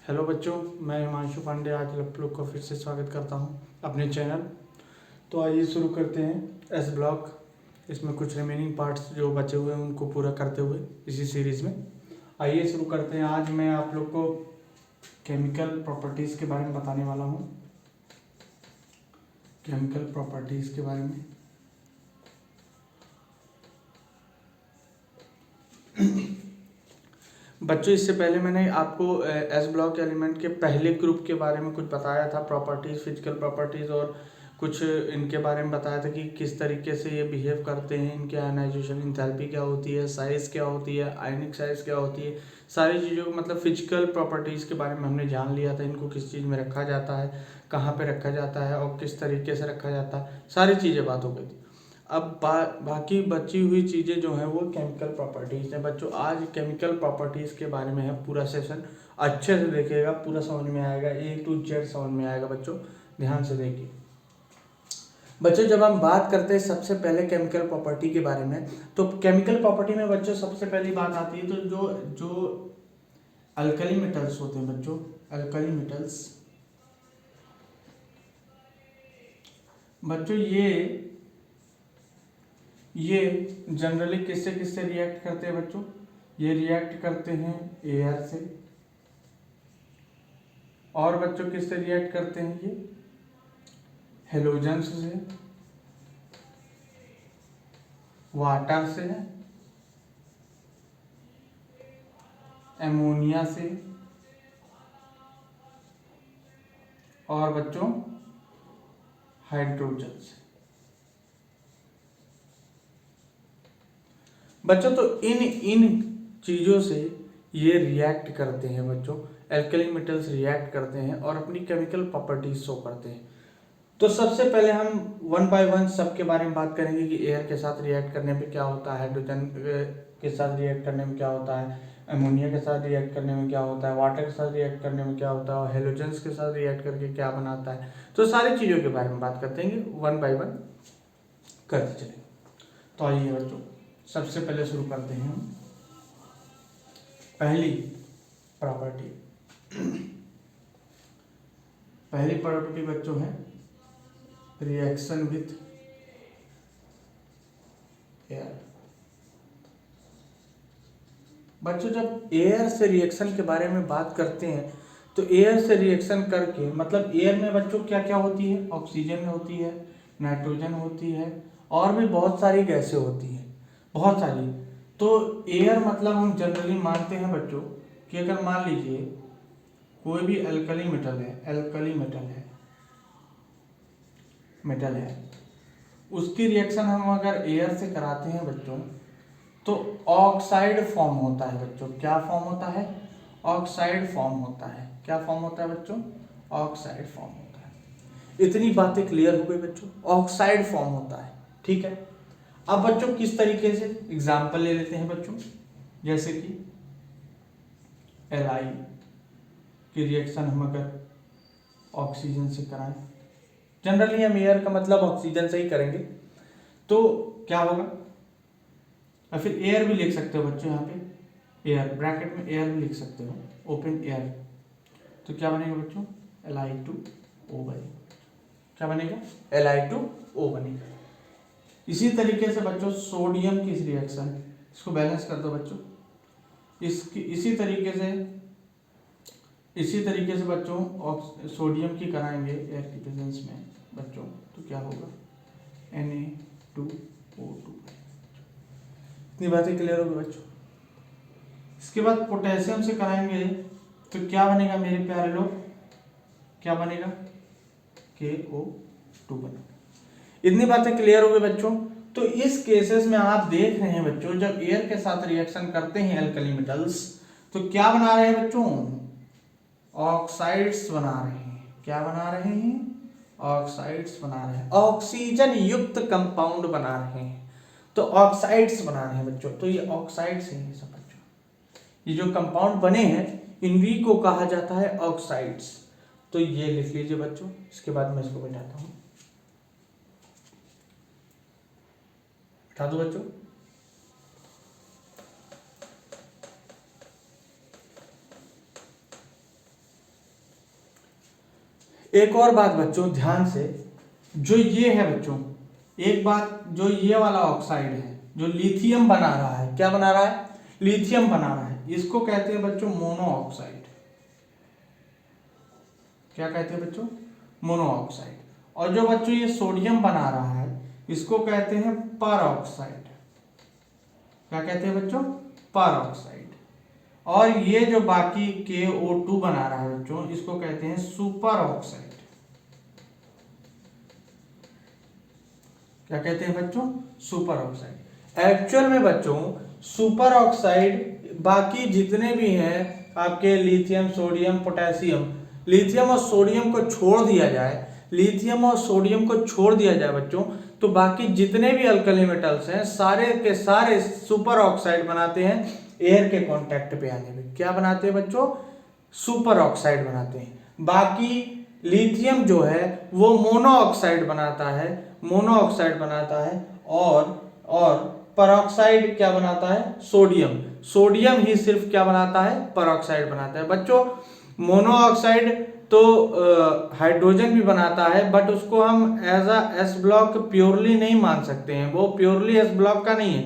Hello बच्चों, मैं हिमांशु पांडे आज आप लोग का फिर से स्वागत करता हूं अपने चैनल। तो आइए शुरू करते हैं एस ब्लॉक। इसमें कुछ रिमेनिंग पार्ट्स जो बचे हुए हैं उनको पूरा करते हुए इसी सीरीज़ में आइए शुरू करते हैं। आज मैं आप लोग को केमिकल प्रॉपर्टीज़ के बारे में बताने वाला हूं। केमिकल प्रॉपर्टीज़ के बारे में बच्चों, इससे पहले मैंने आपको एस ब्लॉक एलिमेंट के पहले ग्रुप के बारे में कुछ बताया था, प्रॉपर्टीज़, फिजिकल प्रॉपर्टीज़, और कुछ इनके बारे में बताया था कि किस तरीके से ये बिहेव करते हैं, इनके आयनाइजेशन इंथैल्पी क्या होती है, साइज़ क्या होती है, आयनिक साइज़ क्या होती है, सारी चीज़ों को मतलब फिजिकल प्रॉपर्टीज़ के बारे में हमने जान लिया था। इनको किस चीज़ में रखा जाता है, कहाँ पे रखा जाता है और किस तरीके से रखा जाता है, सारी चीज़ें बात हो गई थी। अब बाकी बची हुई चीज़ें जो हैं वो केमिकल प्रॉपर्टीज़ हैं। बच्चों, आज केमिकल प्रॉपर्टीज़ के बारे में है पूरा सेशन। अच्छे से देखिएगा, पूरा समझ में आएगा, A to Z समझ में आएगा। बच्चों ध्यान से देखिए। बच्चों, जब हम बात करते हैं सबसे पहले केमिकल प्रॉपर्टी के बारे में, तो केमिकल प्रॉपर्टी में बच्चों सबसे पहली बात आती है तो जो जो अल्कली मेटल्स होते हैं बच्चों, अल्कली मेटल्स बच्चों ये जनरली किससे किससे रिएक्ट करते हैं बच्चों? ये रिएक्ट करते हैं एयर से। और बच्चों किससे रिएक्ट करते हैं? ये हेलोजन्स से, वाटर से, एमोनिया से, और बच्चों हाइड्रोजन से। बच्चों तो इन चीज़ों से ये रिएक्ट करते हैं बच्चों। एल्कली मेटल्स रिएक्ट करते हैं और अपनी केमिकल प्रॉपर्टीज शो करते हैं। तो सबसे पहले हम वन बाय वन सबके बारे में बात करेंगे कि एयर के साथ रिएक्ट करने पे क्या होता है, हाइड्रोजन के साथ रिएक्ट करने में क्या होता है, अमोनिया के साथ रिएक्ट करने में क्या होता है, वाटर के साथ रिएक्ट करने में क्या होता है, और हेलोजेंस के साथ रिएक्ट करके क्या बनाता है। तो सारी चीज़ों के बारे में बात करते हैं, वन बाय वन करते चलेंगे। तो आइए बच्चों, सबसे पहले शुरू करते हैं हम पहली प्रॉपर्टी। पहली प्रॉपर्टी बच्चों है रिएक्शन विथ एयर। बच्चों, जब एयर से रिएक्शन के बारे में बात करते हैं तो एयर से रिएक्शन करके मतलब एयर में बच्चों क्या क्या होती है? ऑक्सीजन होती है, नाइट्रोजन होती है, और भी बहुत सारी गैसें होती हैं, बहुत सारी। तो एयर मतलब हम जनरली मानते हैं बच्चों कि अगर मान लीजिए कोई भी अल्कली मेटल है, अल्कली मेटल है, उसकी रिएक्शन हम अगर एयर से कराते हैं बच्चों तो ऑक्साइड फॉर्म होता है बच्चों। क्या फॉर्म होता है? ऑक्साइड फॉर्म होता है। क्या फॉर्म होता है बच्चों? ऑक्साइड फॉर्म होता है। इतनी बातें क्लियर हो गई बच्चों, ऑक्साइड फॉर्म होता है। ठीक है। अब बच्चों किस तरीके से एग्जाम्पल ले लेते हैं बच्चों, जैसे कि Li की रिएक्शन हम अगर ऑक्सीजन से कराएं, जनरली हम एयर का मतलब ऑक्सीजन से ही करेंगे, तो क्या होगा? और फिर एयर भी लिख सकते हो बच्चों, यहाँ पे एयर ब्रैकेट में एयर भी लिख सकते हो, ओपन एयर। तो क्या बनेगा बच्चों? Li2O बनेगा। क्या बनेगा? Li2O बनेगा। इसी तरीके से बच्चों सोडियम की रिएक्शन, इसको बैलेंस कर दो बच्चों। इसी तरीके से बच्चों सोडियम की कराएंगे एयर की प्रेजेंस में बच्चों, तो क्या होगा? Na2O2। इतनी बातें क्लियर होगी बच्चों। इसके बाद पोटेशियम से कराएंगे तो क्या बनेगा मेरे प्यारे लोग? क्या बनेगा? KO2 बनेगा। इतनी बातें क्लियर हो गई बच्चों। तो इस केसेस में आप देख रहे हैं बच्चों, जब एयर के साथ रिएक्शन करते हैं अल्कली मेटल्स तो क्या बना रहे हैं बच्चों? ऑक्साइड्स बना रहे हैं। क्या बना रहे हैं? ऑक्साइड्स बना रहे हैं, ऑक्सीजन युक्त कंपाउंड बना रहे हैं। तो ऑक्साइड्स बना रहे हैं बच्चों। तो ये ऑक्साइड्स हैं ये सब बच्चों। ये जो कंपाउंड बने हैं इन्हीं को कहा जाता है ऑक्साइड्स। तो ये लिख लीजिए बच्चों। इसके बाद मैं इसको बैठाता हूँ, बैठा दो बच्चों। एक और बात बच्चों ध्यान से, जो ये है बच्चों, एक बात, जो ये वाला ऑक्साइड है जो लिथियम बना रहा है, क्या बना रहा है, लिथियम बना रहा है, इसको कहते हैं बच्चों मोनो ऑक्साइड। क्या कहते हैं बच्चों, मोनो ऑक्साइड। और जो बच्चों ये सोडियम बना रहा है इसको कहते हैं पर ऑक्साइड। क्या कहते हैं बच्चों, पर ऑक्साइड। और ये जो बाकी KO2 बना रहा है बच्चों, इसको कहते हैं सुपर ऑक्साइड। क्या कहते हैं बच्चों, सुपर ऑक्साइड। एक्चुअल में बच्चों सुपर ऑक्साइड बाकी जितने भी हैं आपके लिथियम, सोडियम, पोटेशियम, लिथियम और सोडियम को छोड़ दिया जाए, लिथियम और सोडियम को छोड़ दिया जाए बच्चों, तो बाकी जितने भी अल्कली मेटल्स हैं सारे के सारे सुपर ऑक्साइड बनाते हैं एयर के कांटेक्ट पे आने पे। क्या बनाते हैं बच्चों, सुपर ऑक्साइड बनाते हैं। बाकी लिथियम जो है वो मोनो ऑक्साइड बनाता है, मोनो ऑक्साइड बनाता है। और परऑक्साइड क्या बनाता है, सोडियम, सोडियम ही सिर्फ क्या बनाता है, परऑक्साइड बनाता है। बच्चों मोनो ऑक्साइड तो हाइड्रोजन भी बनाता है, बट उसको हम as a S block purely नहीं मान सकते हैं, वो प्योरली एस ब्लॉक का नहीं है,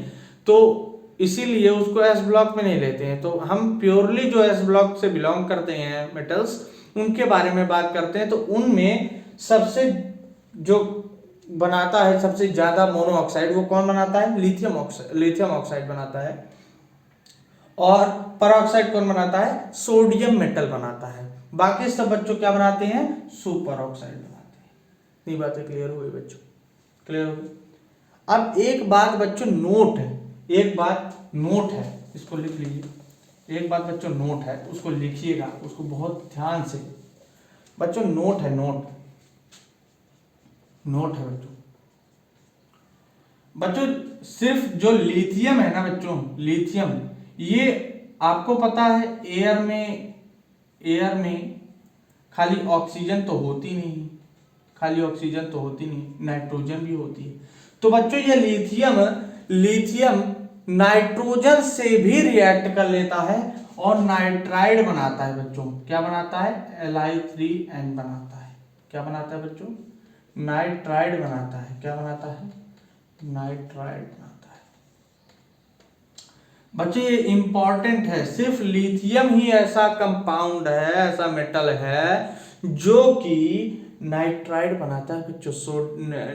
तो इसीलिए उसको एस ब्लॉक में नहीं लेते हैं। तो हम प्योरली जो एस ब्लॉक से बिलोंग करते हैं मेटल्स, उनके बारे में बात करते हैं। तो उनमें सबसे जो बनाता है सबसे ज्यादा मोनो ऑक्साइड, वो कौन बनाता है, लिथियम ऑक्साइड बनाता है। और परऑक्साइड कौन बनाता है, सोडियम मेटल बनाता है। बाकी सब बच्चों क्या बनाते हैं, सुपर ऑक्साइड बनाते हैं। ये बातें क्लियर हो गई बच्चों, क्लियर हो गई। अब एक बात बच्चों नोट है, एक बात नोट है, इसको लिख लीजिए। एक बात बच्चों नोट है, उसको लिखिएगा, उसको बहुत ध्यान से बच्चों। नोट है, नोट नोट है बच्चों। बच्चों सिर्फ जो लिथियम है ना बच्चों, लिथियम, ये आपको पता है एयर में खाली ऑक्सीजन तो होती नहीं, खाली ऑक्सीजन तो होती नहीं, नाइट्रोजन भी होती है। तो बच्चों ये लिथियम नाइट्रोजन से भी रिएक्ट कर लेता है और नाइट्राइड बनाता है बच्चों। क्या बनाता है, Li3N बनाता है। क्या बनाता है बच्चों, नाइट्राइड बनाता है। क्या बनाता है, नाइट्राइड बनाता है। बच्चों ये इंपॉर्टेंट है, सिर्फ लिथियम ही ऐसा कंपाउंड है, ऐसा मेटल है जो कि नाइट्राइड बनाता है बच्चों,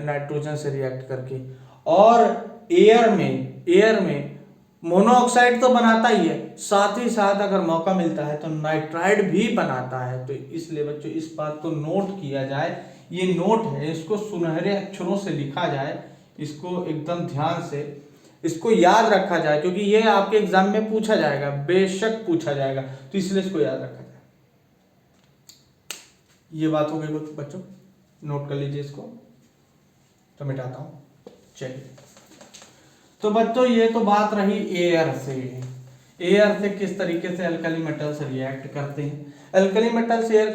नाइट्रोजन से रिएक्ट करके। और एयर में मोनोऑक्साइड तो बनाता ही है, साथ ही साथ अगर मौका मिलता है तो नाइट्राइड भी बनाता है। तो इसलिए बच्चों इस बात को नोट किया जाए, ये नोट है, इसको सुनहरे अक्षरों से लिखा जाए, इसको एकदम ध्यान से इसको याद रखा जाए, क्योंकि ये आपके एग्जाम में पूछा जाएगा, बेशक पूछा जाएगा, तो इसलिए इसको याद रखा जाए। ये बात हो गई बच्चों, नोट कर लीजिए इसको। तो मिटाता हूं, चलिए। तो बच्चों ये तो बात रही एयर से, एयर से किस तरीके से अल्कली मेटल्स रिएक्ट करते हैं। अल्कली मेटल्स एयर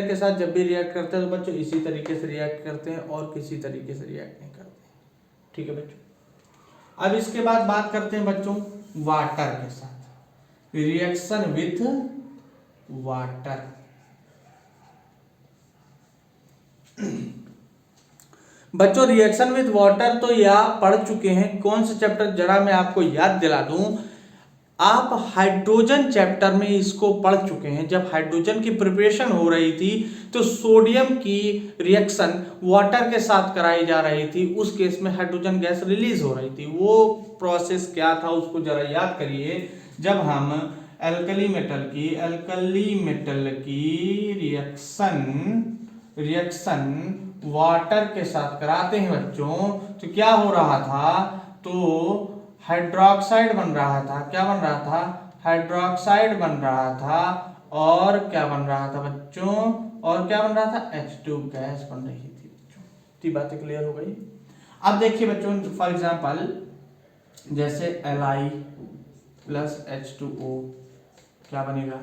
के साथ जब भी रिएक्ट करते हैं तो बच्चों इसी तरीके से रिएक्ट करते हैं और किसी तरीके से रिएक्ट नहीं करते। ठीक है बच्चों। अब इसके बाद बात करते हैं बच्चों वाटर के साथ, रिएक्शन विथ वाटर। बच्चों रिएक्शन विथ वाटर तो या पढ़ चुके हैं, कौन से चैप्टर, जरा मैं आपको याद दिला दूं, आप हाइड्रोजन चैप्टर में इसको पढ़ चुके हैं। जब हाइड्रोजन की प्रिपरेशन हो रही थी तो सोडियम की रिएक्शन वाटर के साथ कराई जा रही थी, उस केस में हाइड्रोजन गैस रिलीज हो रही थी। वो प्रोसेस क्या था उसको जरा याद करिए। जब हम अल्कली मेटल की रिएक्शन वाटर के साथ कराते हैं बच्चों, तो क्या हो रहा था, तो हाइड्रोक्साइड बन रहा था। क्या बन रहा था, हाइड्रोक्साइड बन रहा था। और क्या बन रहा था बच्चों, और क्या बन रहा था, H2 गैस बन रही थी बच्चों। तो बातें क्लियर हो गई। अब देखिए बच्चों, फॉर एग्जांपल जैसे Li प्लस H2O क्या बनेगा,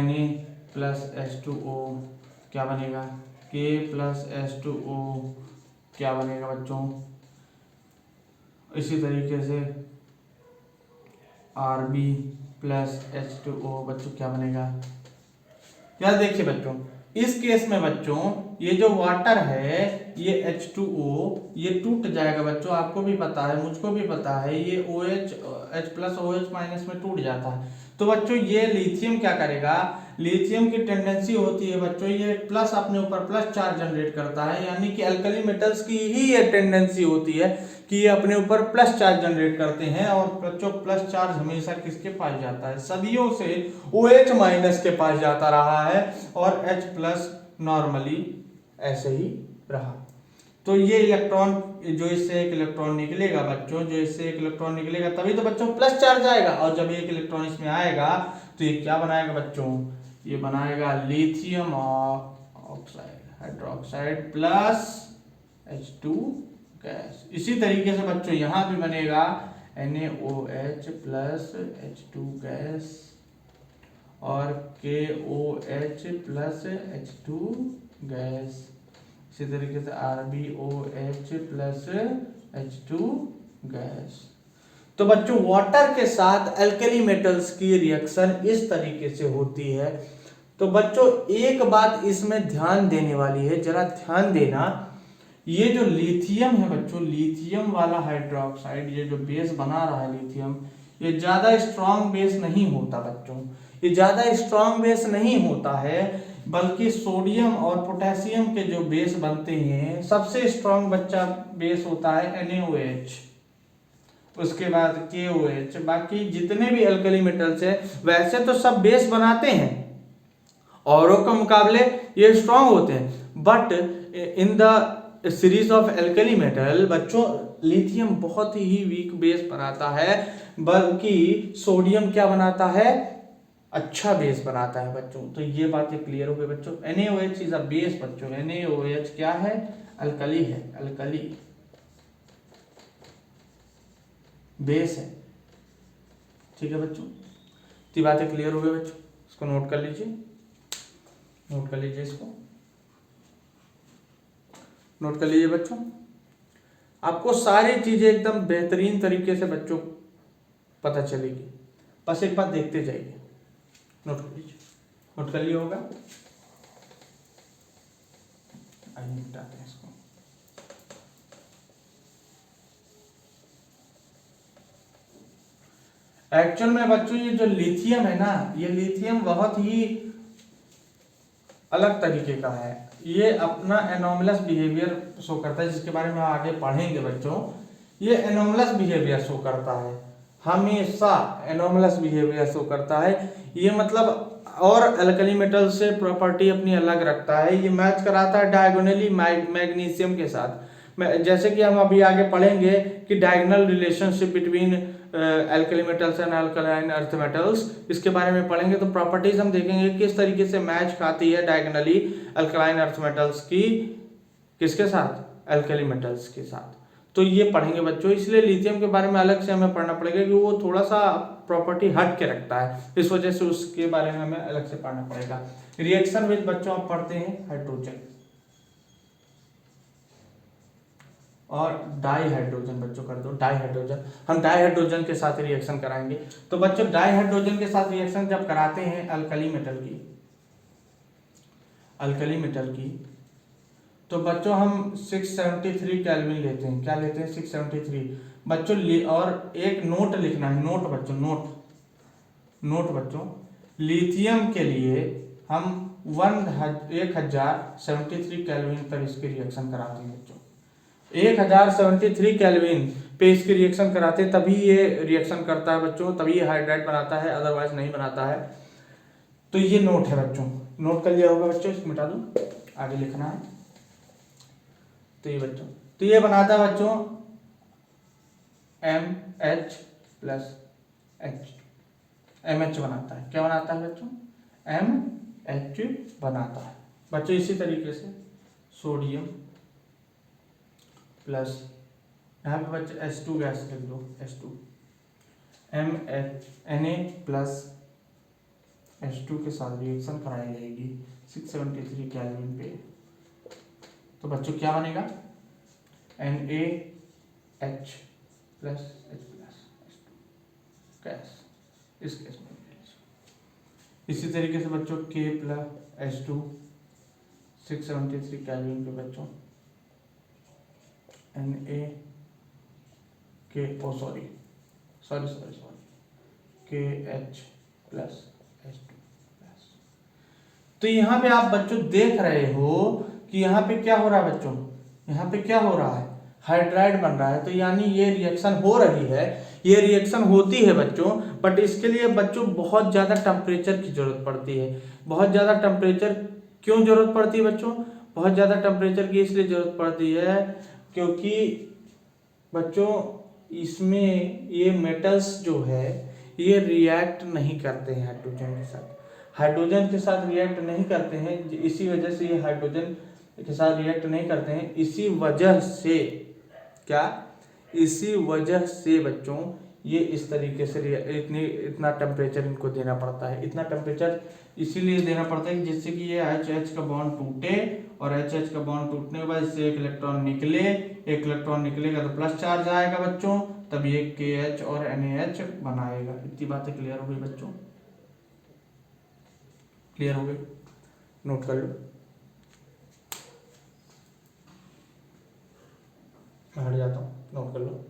Na प्लस H2O क्या बनेगा, K प्लस H2O क्या बनेगा बच्चों। इसी तरीके से Rb प्लस H2O बच्चों क्या बनेगा। यार देखिए बच्चों, इस केस में बच्चों ये जो वाटर है ये H2O ये टूट जाएगा बच्चों, आपको भी पता है मुझको भी पता है, ये OH H plus OH minus में टूट जाता है। तो बच्चों ये लिथियम क्या करेगा, लिथियम की टेंडेंसी होती है बच्चों ये प्लस अपने ऊपर प्लस चार्ज जनरेट करता है, यानी कि अल्कली मेटल्स की ही ये टेंडेंसी होती है कि ये अपने ऊपर प्लस चार्ज जनरेट करते हैं। और बच्चों प्लस चार्ज हमेशा किसके पास जाता है, सदियों से OH माइनस के पास जाता रहा है और H प्लस नॉर्मली ऐसे ही रहा। तो ये इलेक्ट्रॉन जो इससे एक इलेक्ट्रॉन निकलेगा बच्चों, जो इससे एक इलेक्ट्रॉन निकलेगा तभी तो बच्चों प्लस चार्ज आएगा, और जब एक इलेक्ट्रॉन इसमें आएगा तो ये क्या बनाएगा बच्चों, ये बनाएगा lithium oxide hydroxide plus H2 gas. इसी तरीके से बच्चों यहां भी बनेगा NaOH प्लस H2 गैस और KOH प्लस H2 गैस। इसी तरीके से RbOH प्लस H2 गैस। तो बच्चों वाटर के साथ अल्कली मेटल्स की रिएक्शन इस तरीके से होती है। तो बच्चों एक बात इसमें ध्यान देने वाली है, जरा ध्यान देना, ये जो लिथियम है बच्चों, लिथियम वाला हाइड्रोक्साइड ये जो बेस बना रहा है लिथियम, ये ज्यादा स्ट्रॉन्ग बेस नहीं होता बच्चों, ये ज्यादा स्ट्रॉन्ग बेस नहीं होता है, बल्कि सोडियम और पोटेशियम के जो बेस बनते हैं सबसे स्ट्रॉन्ग बच्चा बेस होता है NaOH, उसके बाद KOH। बाकी जितने भी अल्कली मेटल्स है वैसे तो सब बेस बनाते हैं, औरों के मुकाबले ये स्ट्रॉन्ग होते हैं, but in the series of alkali metal बच्चों लिथियम बहुत ही वीक बेस बनाता है, बल्कि सोडियम क्या बनाता है, अच्छा बेस बनाता है बच्चों। तो ये बातें क्लियर हो गई बच्चों। NaOH इज अ बेस बच्चों, NaOH क्या है, अल्कली है, अल्कली बेस है, ठीक है बच्चों। तो बातें क्लियर हो गई बच्चों, इसको नोट कर लीजिए, नोट कर लीजिए, इसको नोट कर लीजिए बच्चों। आपको सारी चीजें एकदम बेहतरीन तरीके से बच्चों पता चलेगी, बस एक बार देखते जाइए। नोट कर लीजिए, नोट कर लिया होगा, आइए मिटाते हैं इसको। एक्चुअल में बच्चों ये जो लिथियम है ना, ये लिथियम बहुत ही अलग तरीके का है, ये अपना एनोमलस बिहेवियर शो करता है, जिसके बारे में आगे पढ़ेंगे बच्चों। ये एनोमलस बिहेवियर शो करता है, हमेशा एनोमलस बिहेवियर शो करता है, ये मतलब और अल्कली मेटल से प्रॉपर्टी अपनी अलग रखता है, ये मैच कराता है डायगोनली मैग्नीशियम के साथ। जैसे कि हम अभी आगे पढ़ेंगे कि diagonal relationship between alkali metals and alkaline earth metals, इसके बारे में पढ़ेंगे। तो प्रॉपर्टीज हम देखेंगे किस तरीके से मैच खाती है डायगोनली अल्कलाइन अर्थ मेटल्स की किसके साथ, अल्कली मेटल्स के साथ। तो ये पढ़ेंगे बच्चों, इसलिए लिथियम के बारे में अलग से हमें पढ़ना पड़ेगा कि वो थोड़ा सा प्रॉपर्टी हट के रखता है, इस वजह से उसके बारे में हमें अलग से पढ़ना पड़ेगा। रिएक्शन विद बच्चों आप पढ़ते हैं हाइड्रोजन और डाई हाइड्रोजन, बच्चों कर दो डाई हाइड्रोजन, हम डाई हाइड्रोजन के साथ रिएक्शन कराएंगे। तो बच्चों डाई हाइड्रोजन के साथ रिएक्शन जब कराते हैं अल्कली मेटल की, अल्कली मेटल की, तो बच्चों हम 673 केल्विन लेते हैं, क्या लेते हैं 673 बच्चों। और एक नोट लिखना है, नोट बच्चों, नोट नोट बच्चों, लिथियम के लिए हम 1073 केल्विन पर इसकी रिएक्शन कराते हैं बच्चों, 1073 केल्विन पे इसकी रिएक्शन कराते हैं, तभी ये रिएक्शन करता है बच्चों, तभी ये हाइड्राइड बनाता है, अदरवाइज नहीं बनाता है। तो ये नोट है बच्चों, नोट कर लिया होगा बच्चों, इसको मिटा दूं, आगे लिखना है। तो ये बच्चों, तो ये बनाता है बच्चों MH प्लस H, MH बनाता है, क्या बनाता है बच्चों, MH बनाता है बच्चों। इसी तरीके से सोडियम प्लस, यहाँ पे बच्चे H2 गैस लिख दो, H2 Na प्लस H2 के साथ रिएक्शन कराई जाएगी 673 केल्विन पे। तो बच्चों क्या बनेगा, NaH plus H plus H2 gas, इस केस में। इसी तरीके से बच्चों K प्लस H2 673 केल्विन पे बच्चों Na के sorry KH plus H2 plus. तो यहाँ पे आप बच्चों देख रहे हो कि यहाँ पे क्या हो रहा है बच्चों, यहाँ पे क्या हो रहा है, हाइड्राइड बन रहा है। तो यानी ये रिएक्शन हो रही है, ये रिएक्शन होती है बच्चों, बट इसके लिए बच्चों बहुत ज़्यादा टेम्परेचर की जरूरत पड़ती है। बहुत ज़्यादा टेम्परेचर क्यों जरूरत पड़ती है बच्चों, बहुत ज़्यादा टेम्परेचर की इसलिए जरूरत पड़ती है क्योंकि बच्चों इसमें ये मेटल्स जो है ये रिएक्ट नहीं करते हैं हाइड्रोजन के साथ रिएक्ट नहीं करते हैं। इसी वजह से ये हाइड्रोजन के साथ रिएक्ट नहीं करते हैं। इसी वजह से क्या, इसी वजह से बच्चों ये इस तरीके से इतना टेम्परेचर इनको देना पड़ता है। इतना टेम्परेचर इसीलिए देना पड़ता है जिससे कि ये HH का बॉन्ड टूटे, और HH का बॉन्ड टूटने के बाद इससे एक इलेक्ट्रॉन निकले, एक इलेक्ट्रॉन निकलेगा तो प्लस चार्ज आएगा बच्चों, तब ये KH और NaH बनाएगा। इतनी बातें क्लियर हो गई बच्चों, क्लियर हो गई, नोट कर लो, मैं हट जाता हूँ, नोट कर लो।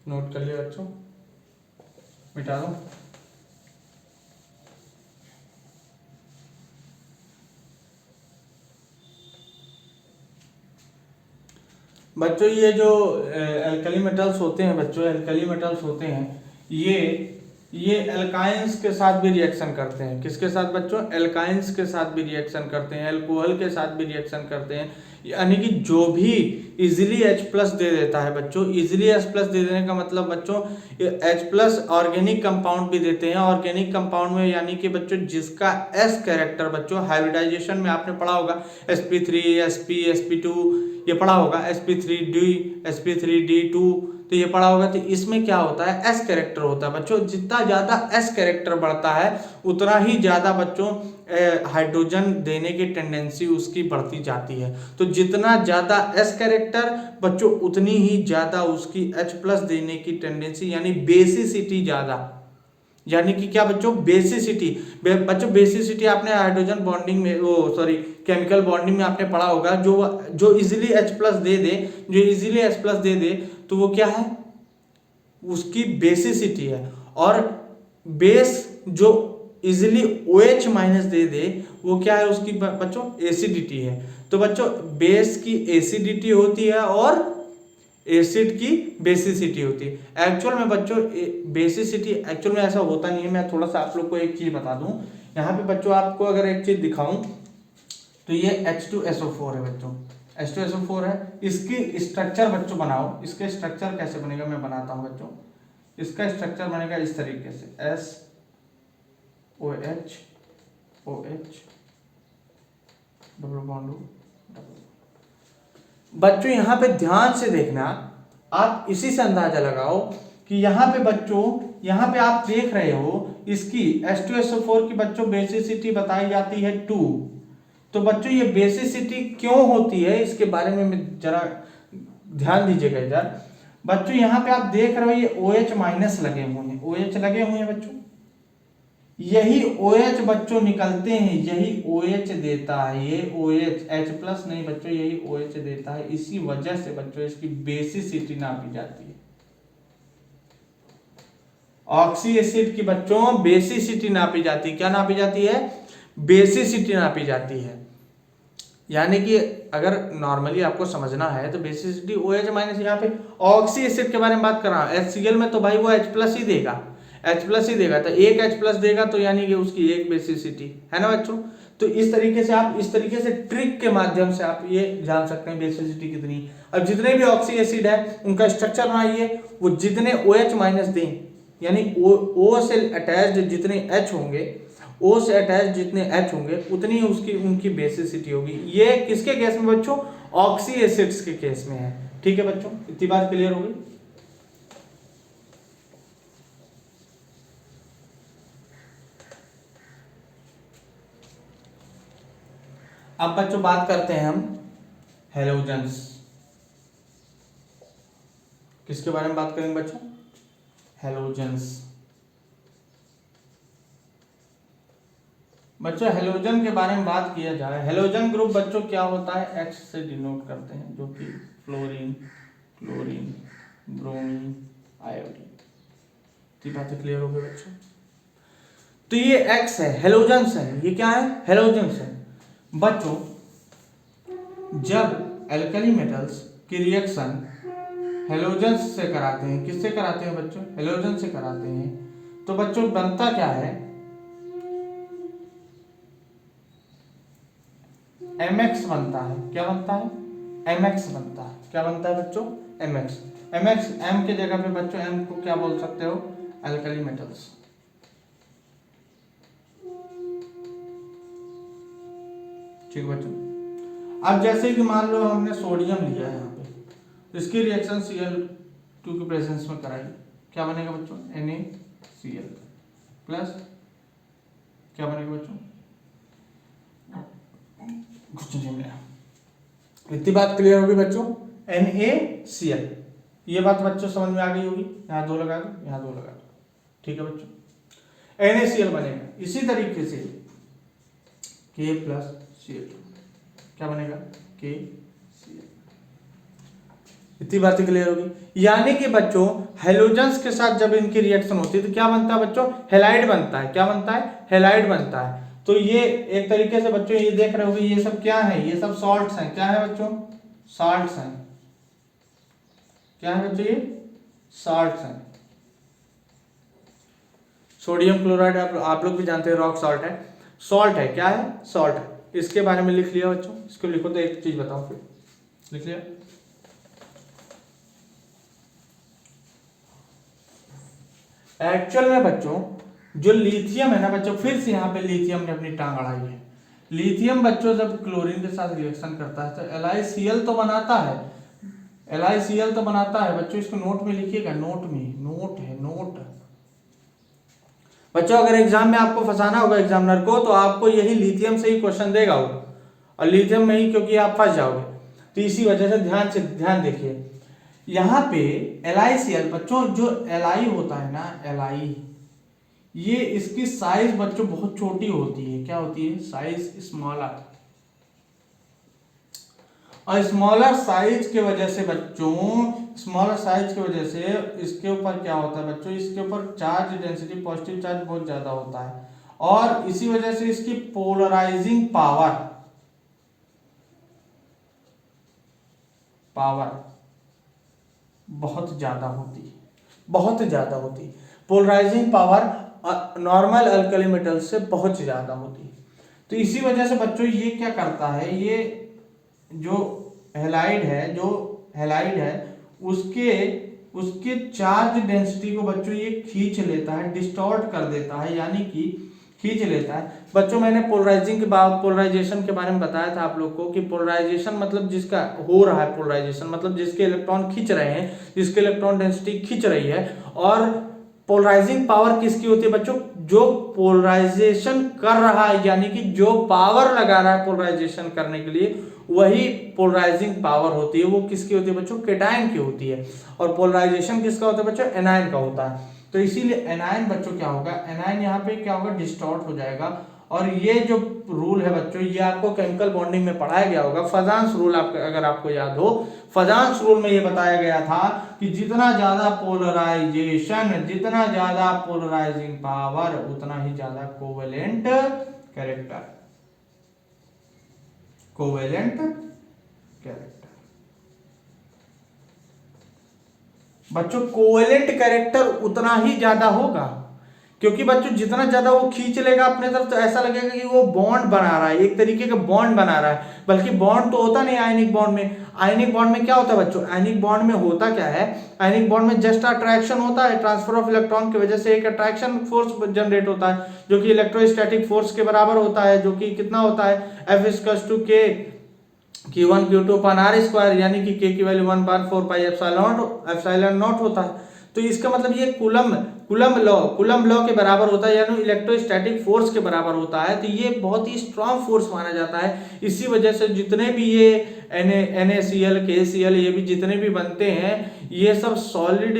नोट कर लिया बच्चों, मिटा दो। बच्चों ये जो एल्कली मेटल्स होते हैं बच्चों, एल्कली मेटल्स होते हैं ये एल्काइंस के साथ भी रिएक्शन करते हैं। किसके साथ बच्चों, एल्काइंस के साथ भी रिएक्शन करते हैं, एल्कोहल के साथ भी रिएक्शन करते हैं। यानी कि जो भी इजीली H+ दे देता है बच्चों, इजीली H+ दे देने का मतलब बच्चों H+ ऑर्गेनिक कंपाउंड भी देते हैं। ऑर्गेनिक कंपाउंड में यानी कि बच्चों जिसका S कैरेक्टर बच्चों हाइब्रिडाइजेशन में आपने पढ़ा होगा, sp3 sp sp2 ये पढ़ा होगा, sp3d sp3d2 तो ये पढ़ा होगा। तो इसमें क्या होता है, S कैरेक्टर होता है बच्चों। जितना ज्यादा S कैरेक्टर बढ़ता है उतना ही ज्यादा बच्चों हाइड्रोजन देने की टेंडेंसी उसकी बढ़ती जाती है। तो जितना ज्यादा S कैरेक्टर बच्चों उतनी ही ज्यादा उसकी H+ देने की टेंडेंसी यानी बेसिसिटी ज्यादा। यानी कि क्या बच्चों, बेसिसिटी। बच्चों बेसिसिटी आपने हाइड्रोजन बॉन्डिंग में केमिकल बॉन्डिंग में आपने पढ़ा होगा। जो इजीली H+ दे दे, जो इजीली H+ दे दे तो वो क्या है, उसकी बेसिसिटी है। और बेस जो इजीली OH- दे दे वो क्या है, उसकी बच्चों एसिडिटी है। तो बच्चों बेस की एसिडिटी होती है और एसिड की बेसिसिटी होती है। एक्चुअल में बच्चों बेसिसिटी एक्चुअल में ऐसा होता नहीं है। मैं थोड़ा सा आप लोग को एक चीज बता दूं, यहाँ पे बच्चों आपको अगर एक चीज दिखाऊं तो ये H2SO4 है बच्चों, H2SO4 है। इसकी स्ट्रक्चर बच्चों बनाओ, इसके स्ट्रक्चर कैसे बनेगा मैं बनाता हूं बच्चों। इसका स्ट्रक्चर बनेगा इस तरीके से, SOH OH डबल बॉन्ड बच्चों यहाँ पे ध्यान से देखना, आप इसी से अंदाजा लगाओ कि यहाँ पे बच्चों, यहाँ पे आप देख रहे हो इसकी H2SO4 की बच्चों बेसिसिटी बताई जाती है 2। तो बच्चों ये बेसिसिटी क्यों होती है इसके बारे में जरा ध्यान दीजिएगा इधर। बच्चों यहाँ पे आप देख रहे हो ये OH- लगे हुए हैं, OH लगे हुए हैं बच्चों। यही OH बच्चों निकलते हैं, यही OH देता है, ये OH H+ नहीं बच्चों, यही OH देता है। इसी वजह से बच्चों इसकी बेसिसिटी नापी जाती है। ऑक्सी एसिड की बच्चों बेसिसिटी नापी जाती है। क्या नापी जाती है, बेसिसिटी नापी जाती है। यानी कि अगर नॉर्मली आपको समझना है तो बेसिसिटी OH- यहाँ पे ऑक्सी एसिड के बारे में बात कर रहा हूं। HCl में तो भाई वो H+ ही देगा, H+ ही देगा। तो एक H+ देगा तो यानी कि उसकी एक बेसिसिटी है ना बच्चों। तो इस तरीके से आप इस तरीके से ट्रिक के माध्यम से आप ये जान सकते हैं बेसिसिटी कितनी। अब जितने भी ऑक्सी एसिड है उनका स्ट्रक्चर बनाइए, वो जितने OH- दें यानी O से अटैच्ड जितने H होंगे, O से अटैच जितने H होंगे उतनी उसकी उनकी बेसिसिटी होगी। ये किसके केस में बच्चों, ऑक्सी एसिड्स के केस में है। ठीक है बच्चों, इतनी बात क्लियर हो गई। अब बच्चों बात करते हैं हम हैलोजेंस। किसके बारे में बात करेंगे बच्चों? हेलोजेंस। बच्चों हेलोजन के बारे में बात किया जाए, हेलोजन ग्रुप बच्चों क्या होता है? X से डिनोट करते हैं, जो कि फ्लोरीन, क्लोरीन, ब्रोमीन, आयोडीन। ये बातें क्लियर हो गई बच्चों? तो ये X है, हेलोजेंस है। ये क्या है? हेलोजेंस है। बच्चों जब एल्कली मेटल्स की रिएक्शन हेलोजेंस से कराते हैं, किससे कराते हैं बच्चों? हेलोजन से कराते हैं, तो बच्चों बनता क्या है? MX बनता है। क्या बनता है? MX बनता है। क्या बनता है बच्चों? MX। MX M के जगह पे बच्चों M को क्या बोल सकते हो? Alkali metals. ठीक बच्चों। अब जैसे कि मान लो हमने सोडियम लिया है यहाँ पे, इसकी रिएक्शन Cl2 के प्रेजेंस में कराई, क्या बनेगा बच्चों? NaCl प्लस क्या बनेगा बच्चों? कुछ नहीं मिला। इतनी बात क्लियर होगी बच्चों? NaCl। ये बात बच्चों समझ में आ गई होगी? यहाँ 2 लगा दो, यहाँ 2 लगा दो। ठीक है बच्चों, NaCl बनेगा। इसी तरीके से K प्लस Cl2, क्या बनेगा? KCl। इतनी बातें क्लियर होगी। यानी कि बच्चों हेलोजेंस के साथ जब इनकी रिएक्शन होती है तो क्या बनता है बच्चों? हेलाइड बनता है। क्या बनता है? हेलाइड बनता है। तो ये एक तरीके से बच्चों ये देख रहे होगे, ये सब क्या है? ये सब सॉल्ट्स हैं। क्या है बच्चों? सॉल्ट्स हैं। क्या है बच्चों? ये सॉल्ट्स हैं। सोडियम क्लोराइड आप लोग भी जानते हैं, रॉक सॉल्ट है, सॉल्ट है। क्या है? सॉल्ट है। इसके बारे में लिख लिया बच्चों? इसको लिखो तो एक चीज बताओ, फिर लिख लिया। एक्चुअल में बच्चों जो लिथियम है ना बच्चों, फिर से यहाँ पे लिथियम ने अपनी टांग अड़ाई है। लिथियम बच्चों जब क्लोरीन के साथ रिएक्शन करता है तो LiCl तो बनाता है, LiCl तो बनाता है बच्चों। इसको नोट में लिखिएगा, नोट में, नोट है, नोट बच्चों। अगर एग्जाम में आपको फंसाना होगा एग्जामिनर को, तो आपको यही लिथियम से ही क्वेश्चन देगा वो, और लिथियम में ही, क्योंकि आप फंस जाओगे। तो इसी वजह से ध्यान देखिए यहाँ पे LiCl बच्चों, जो Li होता है ना, Li, ये इसकी साइज बच्चों बहुत छोटी होती है। क्या होती है? Size smaller. और स्मॉलर साइज के वजह से बच्चों, स्मॉलर साइज की वजह से इसके ऊपर क्या होता है बच्चों? इसके ऊपर चार्ज डेंसिटी, पॉजिटिव चार्ज बहुत ज्यादा होता है, और इसी वजह से इसकी पोलराइजिंग पावर बहुत ज्यादा होती है, बहुत ज्यादा होती है। Polarising power normal alkali metal से बहुत ज्यादा होती है। तो इसी वजह से बच्चों ये क्या करता है, ये जो हैलाइड है उसके चार्ज डेंसिटी को बच्चों ये खींच लेता है, डिस्टॉर्ट कर देता है, यानी कि खींच लेता है। बच्चों मैंने पोलराइजेशन के बारे में बताया था आप लोग को कि पोलराइजेशन मतलब जिसका हो रहा है, पोलराइजेशन मतलब जिसके इलेक्ट्रॉन खींच रहे हैं, जिसके इलेक्ट्रॉन डेंसिटी खींच रही है। और पोलराइजिंग पावर किसकी होती है बच्चों? जो पोलराइजेशन कर रहा है, यानी कि जो पावर लगा रहा है पोलराइजेशन करने के लिए, वही पोलराइजिंग पावर होती है। वो किसकी होती है बच्चों? कैटायन की होती है। और पोलराइजेशन किसका होता है बच्चों? एनायन का होता है। तो इसीलिए एनायन बच्चों क्या होगा? एनायन यहाँ पे क्या होगा? डिस्टॉर्ट हो जाएगा। और ये जो रूल है बच्चों, ये आपको केमिकल बॉन्डिंग में पढ़ाया गया होगा, फजांस रूल, अगर आपको याद हो, फजांस रूल में ये बताया गया था कि जितना ज्यादा पोलराइजेशन, जितना ज्यादा पोलराइजिंग पावर, उतना ही ज्यादा कोवेलेंट कैरेक्टर, कोवेलेंट कैरेक्टर। बच्चों कोवेलेंट कैरेक्टर उतना ही ज्यादा होगा, क्योंकि बच्चों जितना ज्यादा वो खींच लेगा अपने तरफ, तो ऐसा लगेगा कि वो बॉन्ड बना रहा है, एक तरीके का बॉन्ड बना रहा है। बल्कि बॉन्ड तो होता नहीं आयनिक बॉन्ड में। आयनिक बॉन्ड में क्या होता है बच्चों? आयनिक बॉन्ड में होता क्या है? आयनिक बॉन्ड में जस्ट अट्रैक्शन होता है, ट्रांसफर ऑफ इलेक्ट्रॉन की वजह से एक अट्रैक्शन फोर्स जनरेट होता है, जो कि इलेक्ट्रोस्टैटिक फोर्स के बराबर होता है, जो कि कितना होता है? F Q1 Q2 अपन R स्क्वायर, यानी कि K की वैल्यू 1/4 पाई एप्सिलॉन नॉट होता है। तो इसका मतलब ये कूलम्ब लॉ के बराबर होता है, यानी इलेक्ट्रोस्टैटिक फोर्स के बराबर होता है। तो ये बहुत ही स्ट्रॉन्ग फोर्स माना जाता है। इसी वजह से जितने भी ये NaCl, KCl, ये भी जितने भी बनते हैं, ये सब सॉलिड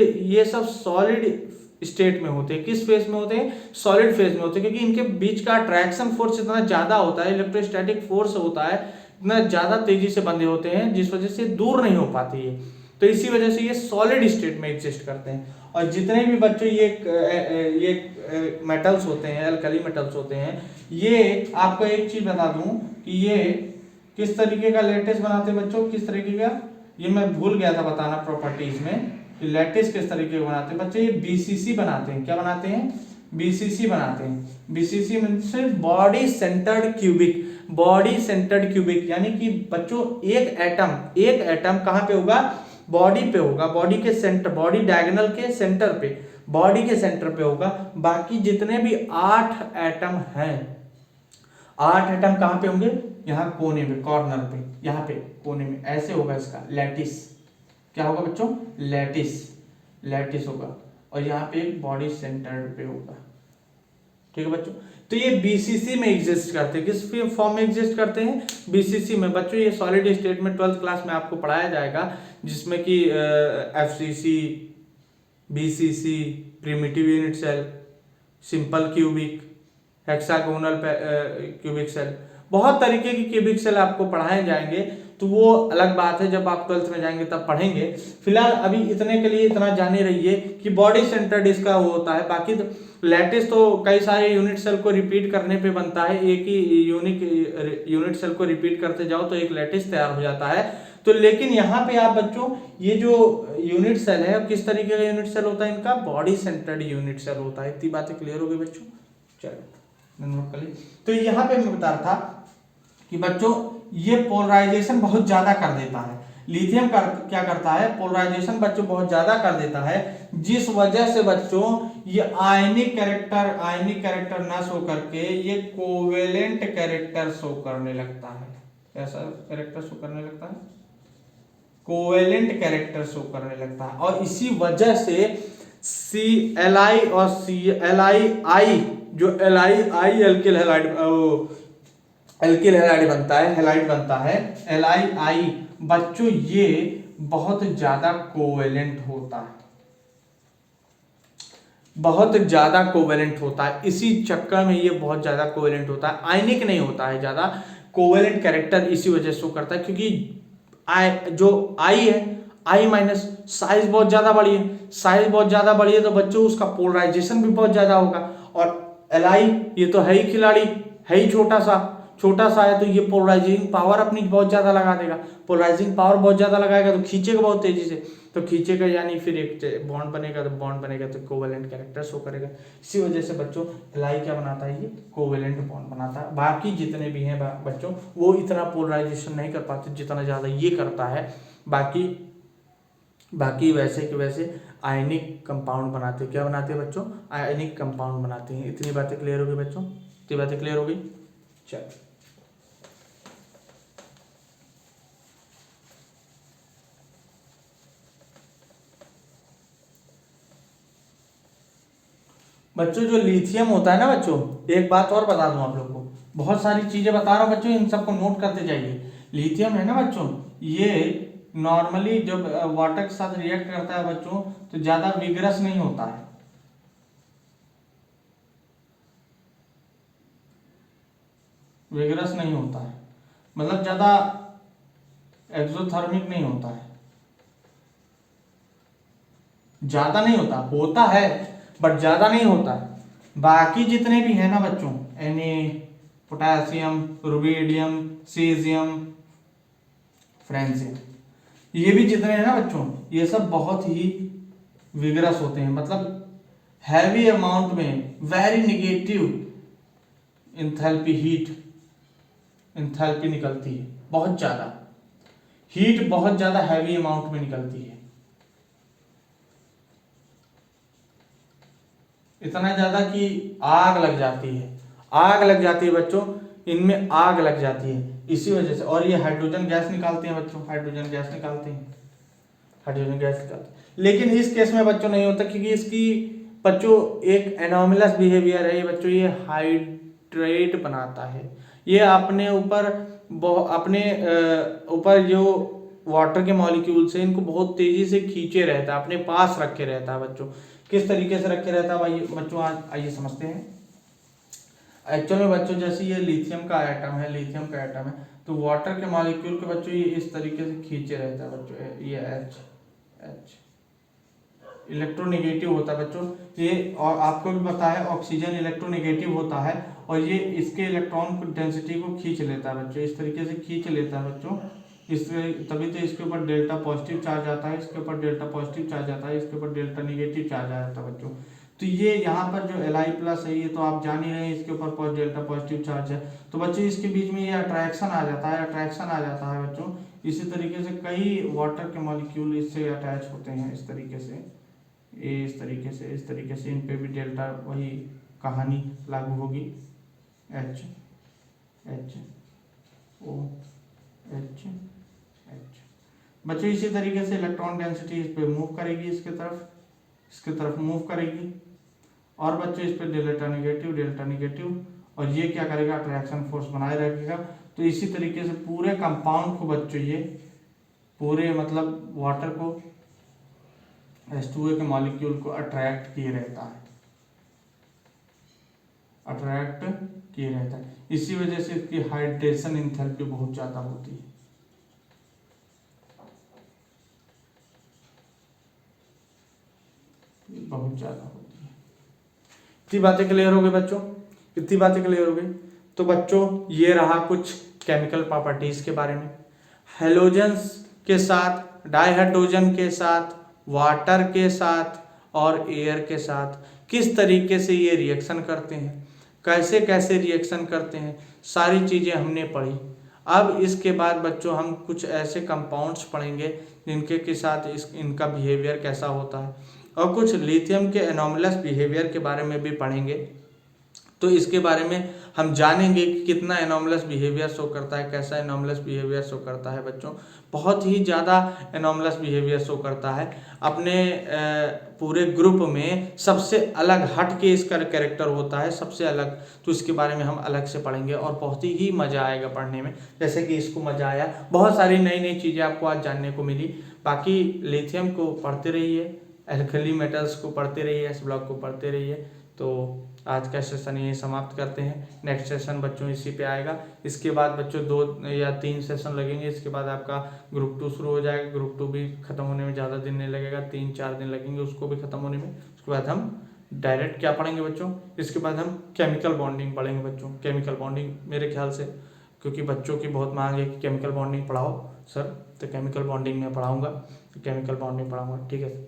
स्टेट में होते हैं। किस फेज में होते हैं? सॉलिड फेज में होते हैं, क्योंकि इनके बीच का अट्रैक्शन फोर्स इतना ज्यादा होता है, इलेक्ट्रोस्टैटिक फोर्स होता है, इतना ज्यादा तेजी से बंधे होते हैं, जिस वजह से दूर नहीं हो पाती है। तो इसी वजह से ये सॉलिड स्टेट में एग्जिस्ट करते हैं। और जितने भी बच्चों ये मेटल्स होते हैं, अल्कली मेटल्स होते हैं, ये आपको एक चीज बता दूं कि ये किस तरीके का लैटिस बनाते हैं बच्चों, किस तरीके का, ये मैं भूल गया था बताना प्रॉपर्टीज में, लैटिस किस तरीके का बनाते हैं बच्चे। ये बीसीसी बनाते हैं। क्या बनाते हैं? बीसीसी बनाते हैं। BCC means body centred cubic. Body centred cubic यानी कि बच्चों एक एटम कहां पे होगा? बॉडी पे होगा, बॉडी के सेंटर, बॉडी डायगोनल के सेंटर पे, बॉडी के सेंटर पे होगा। बाकी जितने भी 8 एटम हैं, 8 एटम कहां पे होंगे? यहाँ कोने पे, कॉर्नर पे, यहाँ पे कोने में, ऐसे होगा इसका लैटिस। क्या होगा बच्चों? लैटिस होगा। और यहाँ पे बॉडी सेंटर पे होगा। ठीक है बच्चों, तो ये बीसीसी में एग्जिस्ट करते हैं। किस फॉर्म में एग्जिस्ट करते हैं? बीसीसी में। बच्चों ये सॉलिड स्टेट में 12th क्लास में आपको पढ़ाया जाएगा, जिसमें कि FCC, BCC, primitive unit cell, simple cubic, hexagonal cubic cell, बहुत तरीके की क्यूबिक सेल आपको पढ़ाए जाएंगे। तो वो अलग बात है, जब आप 12th में जाएंगे तब पढ़ेंगे। फिलहाल अभी इतने के लिए इतना जाने रहिए कि बॉडी सेंटर्ड इसका वो होता है। बाकी तो लैटिस तो कई सारे यूनिट सेल को रिपीट करने पे बनता है। एक ही यूनिट सेल को रिपीट करते जाओ तो एक लैटिस तैयार हो जाता है। तो लेकिन यहाँ पे आप बच्चों ये जो यूनिट सेल है, किस तरीके का यूनिट सेल होता है इनका? बॉडी सेंटर्ड यूनिट सेल होता है। इतनी बातें क्लियर हो गई बच्चों? चलो, तो यहाँ पे मैं बता रहा था कि बच्चों ये पोलराइजेशन बहुत ज्यादा कर देता है। लिथियम क्या करता है? पोलराइजेशन बच्चों बहुत ज्यादा कर देता है, जिस वजह से बच्चों ये आयनिक कैरेक्टर ना शो करके ये कोवेलेंट कैरेक्टर शो करने लगता है। कैसा कैरेक्टर शो करने लगता है? कोवेलेंट कैरेक्टर शो करने लगता है। और इसी वजह से CLi और CLi जो Li एल्किल हैलाइड बनता है, LiI बच्चों ये बहुत ज्यादा कोवेलेंट होता है, बहुत ज्यादा कोवेलेंट होता है। इसी चक्कर में ये बहुत ज्यादा कोवेलेंट होता है, आयनिक नहीं होता है ज्यादा। कोवेलेंट कैरेक्टर इसी वजह से शो करता है क्योंकि जो I है, I माइनस साइज बहुत ज्यादा बड़ी है, तो बच्चों उसका पोलराइजेशन भी बहुत ज्यादा होगा। और Li ये तो है ही खिलाड़ी, है ही छोटा सा है, तो ये पोलराइजिंग पावर अपनी बहुत ज्यादा लगा देगा। पोलराइजिंग पावर बहुत ज्यादा लगाएगा तो खींचेगा बहुत तेजी से, तो खींचेगा यानी फिर एक बॉन्ड बनेगा तो कोवेलेंट कैरेक्टर शो करेगा। इसी वजह से बच्चों Li क्या बनाता है? ये कोवेलेंट बॉन्ड बनाता है। बाकी जितने भी हैं बच्चों वो इतना पोलराइजेशन नहीं कर पाते जितना ज्यादा ये करता है। बाकी वैसे के वैसे आयनिक कंपाउंड बनाते हैं। क्या बनाते हैं बच्चों? आयनिक कंपाउंड बनाते हैं। इतनी बातें क्लियर हो गई बच्चों? इतनी बातें क्लियर हो गई? चलो, बच्चों जो लिथियम होता है ना बच्चों, एक बात और बता दूं आप लोग को, बहुत सारी चीजें बता रहा हूं बच्चों, इन सबको नोट करते जाइए। लिथियम है ना बच्चों, ये नॉर्मली जब वाटर के साथ रिएक्ट करता है बच्चों तो ज्यादा विगरस नहीं होता है। विगरस नहीं होता है मतलब ज्यादा एक्सोथर्मिक नहीं होता है, ज्यादा नहीं होता है बट ज्यादा नहीं होता है। बाकी जितने भी है ना बच्चों, Na, पोटेशियम, रुबिडियम, सीजियम, फ्रेंजियम, ये भी जितने हैं ना बच्चों, ये सब बहुत ही विगरस होते हैं, मतलब हैवी अमाउंट में, वेरी निगेटिव इंथैल्पी निकलती है, बहुत ज्यादा हीट, बहुत ज्यादा हैवी अमाउंट में निकलती है। इतना ज्यादा कि आग लग जाती है बच्चों, इनमें आग लग जाती है इसी वजह से। और ये हाइड्रोजन गैस निकालते हैं बच्चों, हाइड्रोजन गैस निकालते हैं। लेकिन इस केस में बच्चों नहीं होता क्योंकि इसकी बच्चों एक एनोमलस बिहेवियर है। ये बच्चों ये हाइड्रेट बनाता है, ये अपने ऊपर जो वाटर के मॉलिक्यूल से इनको बहुत तेजी से खींचे रहता है, अपने पास रखे रहता है बच्चों। किस तरीके से रखे रहता है भाई बच्चों, आज आइए समझते हैं। एक्चुअल में बच्चों जैसे ये लिथियम का एटम है, लिथियम का एटम है, तो वाटर के मॉलिक्यूल के बच्चों ये इस तरीके से खींचे रहता है बच्चों। ये एच इलेक्ट्रोनेगेटिव होता है बच्चों ये, और आपको भी पता है ऑक्सीजन इलेक्ट्रोनेगेटिव होता है, और ये इसके इलेक्ट्रॉन डेंसिटी को खींच लेता है बच्चों, इस तरीके से खींच लेता है बच्चों। तभी तो इसके ऊपर डेल्टा पॉजिटिव चार्ज आता है, इसके ऊपर डेल्टा पॉजिटिव चार्ज आता है, इसके ऊपर डेल्टा निगेटिव चार्ज आ जाता है बच्चों। तो ये यहाँ पर जो Li+ है, ये तो आप जान ही रहे हैं, इसके ऊपर डेल्टा पॉजिटिव चार्ज है, तो बच्चों इसके बीच में ये अट्रैक्शन आ जाता है, बच्चों। इसी तरीके से कई वाटर के मॉलिक्यूल इससे अटैच होते हैं, इस तरीके से, इस तरीके से इन पे भी डेल्टा वही कहानी लागू होगी। H O H बच्चों इसी तरीके से इलेक्ट्रॉन डेंसिटी इस पे मूव करेगी, इसके तरफ मूव करेगी, और बच्चों इस पे डेल्टा निगेटिव, और ये क्या करेगा, अट्रैक्शन फोर्स बनाए रखेगा। तो इसी तरीके से पूरे कंपाउंड को बच्चों, ये पूरे मतलब वाटर को, H2O के मॉलिक्यूल को अट्रैक्ट किए रहता है, इसी वजह से इसकी हाइड्रेशन एंथैल्पी बहुत ज्यादा होती है। बहुत ज्यादा होती है। इतनी बातें क्लियर हो गई बच्चों, तो बच्चों ये रहा कुछ केमिकल प्रॉपर्टीज के बारे में। हेलोजेंस के साथ, डाइहाइड्रोजन के साथ, वाटर के साथ और एयर के साथ किस तरीके से ये रिएक्शन करते हैं, कैसे कैसे रिएक्शन करते हैं, सारी चीज़ें हमने पढ़ी। अब इसके बाद बच्चों हम कुछ ऐसे कंपाउंड्स पढ़ेंगे जिनके के साथ इनका बिहेवियर कैसा होता है, और कुछ लिथियम के एनोमलस बिहेवियर के बारे में भी पढ़ेंगे। तो इसके बारे में हम जानेंगे कि कितना एनोमलस बिहेवियर शो करता है, कैसा एनोमलस बिहेवियर शो करता है बच्चों। बहुत ही ज़्यादा एनोमलस बिहेवियर शो करता है, अपने पूरे ग्रुप में सबसे अलग हट के इसका कैरेक्टर होता है, सबसे अलग। तो इसके बारे में हम अलग से पढ़ेंगे और बहुत ही मज़ा आएगा पढ़ने में, जैसे कि इसको मज़ा आया। बहुत सारी नई नई चीज़ें आपको आज जानने को मिली। बाकी लिथियम को पढ़ते रहिए, एल्कली मेटल्स को पढ़ते रहिए, एस ब्लॉक को पढ़ते रहिए। तो आज का सेशन यही समाप्त करते हैं। नेक्स्ट सेशन बच्चों इसी पे आएगा। इसके बाद बच्चों 2 या 3 सेशन लगेंगे, इसके बाद आपका ग्रुप 2 शुरू हो जाएगा। ग्रुप 2 भी खत्म होने में ज़्यादा दिन नहीं लगेगा, 3-4 दिन लगेंगे उसको भी खत्म होने में। उसके बाद हम डायरेक्ट क्या पढ़ेंगे बच्चों, इसके बाद हम केमिकल बॉन्डिंग पढ़ेंगे बच्चों। केमिकल बॉन्डिंग मेरे ख्याल से, क्योंकि बच्चों की बहुत मांग है कि केमिकल बॉन्डिंग पढ़ाओ सर, तो केमिकल बॉन्डिंग में पढ़ाऊँगा, केमिकल बॉन्डिंग पढ़ाऊँगा, ठीक है।